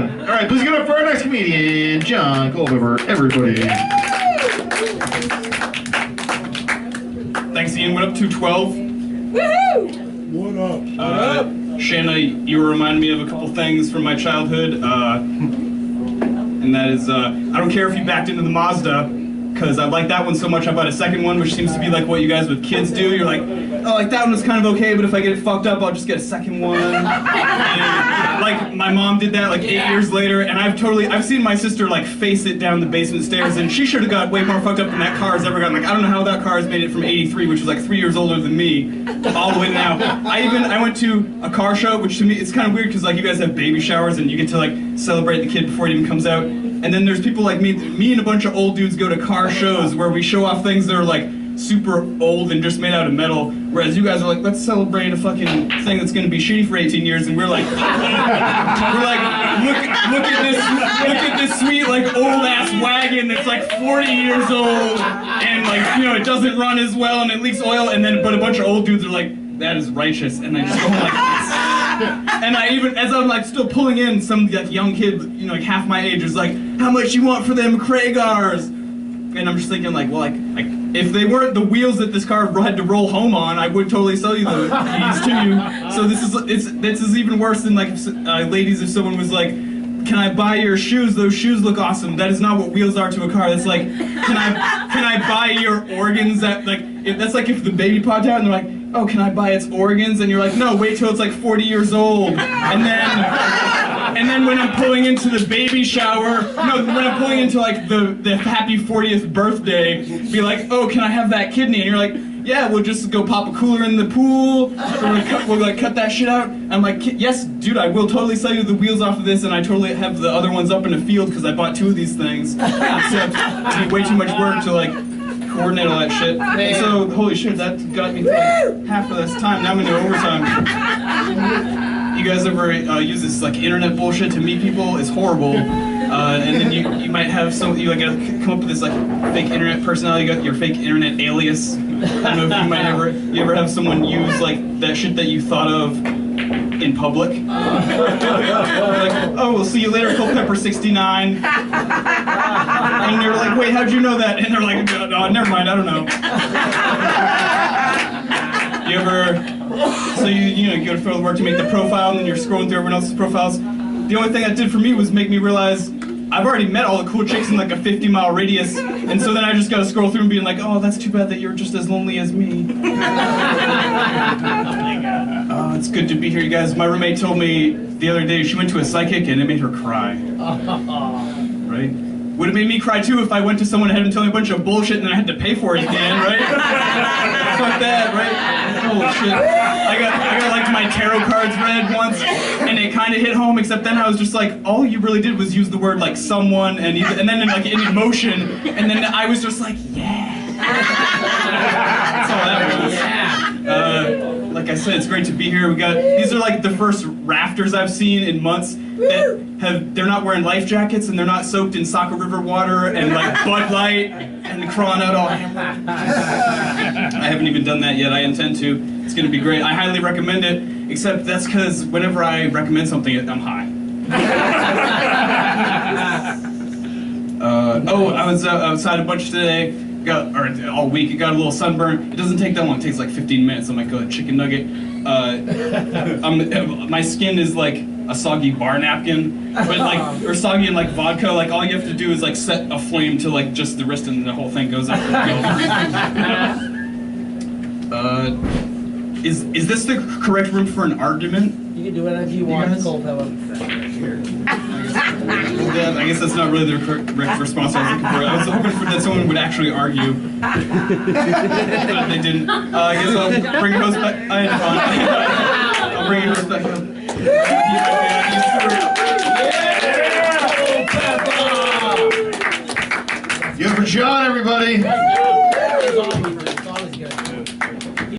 All right, please give it up for our next comedian, John Culver, everybody. Thanks, Ian. What up, 212? Woohoo! What up? Shanna, you reminded me of a couple things from my childhood, and that is, I don't care if you backed into the Mazda, because I like that one so much I bought a second one, which seems to be like what you guys with kids do. You're like, oh, like that one was kind of okay, but if I get it fucked up, I'll just get a second one. And, like, my mom did that like 8 years later, and I've seen my sister like face it down the basement stairs, and she should have got way more fucked up than that car has ever gotten. Like, I don't know how that car has made it from 83, which is like 3 years older than me, all the way to now. I went to a car show, which to me, it's kind of weird, because like you guys have baby showers, and you get to like celebrate the kid before it even comes out. And then there's people like me and a bunch of old dudes go to car shows where we show off things that are like super old and just made out of metal, whereas you guys are like, let's celebrate a fucking thing that's gonna be shitty for 18 years, and we're like, look at this sweet like old ass wagon that's like 40 years old, and like, you know, it doesn't run as well and it leaks oil, and then but a bunch of old dudes are like, that is righteous, and I just go like this. And I even, as I'm like still pulling in, some like young kid, you know, like half my age is like, how much you want for them Kraigars? And I'm just thinking like, well, like if they weren't the wheels that this car had to roll home on, I would totally sell you the keys to you. So this is even worse than like, ladies, if someone was like, can I buy your shoes? Those shoes look awesome. That is not what wheels are to a car. That's like, can I buy your organs? That like, that's like if the baby popped out and they're like, oh, can I buy its organs? And you're like, no, wait till it's like 40 years old. And then when I'm pulling into the baby shower, no, when I'm pulling into like the happy 40th birthday, be like, oh, can I have that kidney? And you're like, yeah, we'll just go pop a cooler in the pool. We'll like cut that shit out. I'm like, yes, dude, I will totally sell you the wheels off of this, and I totally have the other ones up in the field because I bought 2 of these things. Except it'd be way too much work to like coordinate all that shit. And so, holy shit, that got me through like half of this time. Now I'm into overtime. You guys ever use this like internet bullshit to meet people? It's horrible. And then you might have you like come up with this like fake internet personality. You got your fake internet alias. I don't know if you ever have someone use like that shit that you thought of in public. Like, oh, we'll see you later, Culpepper69. And you're like, wait, how'd you know that? And they're like, no, never mind, I don't know. You ever, so you go to fill the work to make the profile, and then you're scrolling through everyone else's profiles. The only thing that did for me was make me realize I've already met all the cool chicks in like a 50-mile radius, and so then I just gotta scroll through and being like, oh, that's too bad that you're just as lonely as me. Oh, it's good to be here, you guys. My roommate told me the other day she went to a psychic and it made her cry. Right? Would have made me cry too if I went to someone and had them tell me a bunch of bullshit and then I had to pay for it at the end, right? Fuck that, right? Holy shit. I got like my tarot cards read once, and it kind of hit home, except then I was just like, all you really did was use the word like someone and then like in emotion, and then I was just like, yeah. That's all that was. Like I said, it's great to be here. These are like the first rafters I've seen in months that they're not wearing life jackets and they're not soaked in Saco River water and like Bud Light and crawling out all hammered. I haven't even done that yet. I intend to. It's gonna be great. I highly recommend it, except that's because whenever I recommend something, I'm high. I was outside a bunch today. All week. It got a little sunburn. It doesn't take that long. It takes like 15 minutes. I'm like a chicken nugget. My skin is like a soggy bar napkin, but like, or soggy in like vodka. Like all you have to do is like set a flame to like just the wrist, and the whole thing goes up. Is this the correct room for an argument? You can do whatever you want, Culpepper. Yeah, I guess that's not really the correct response I was looking for. I was hoping that someone would actually argue, but they didn't. I guess I'll bring your host back. I had fun. I'll bring your host back up.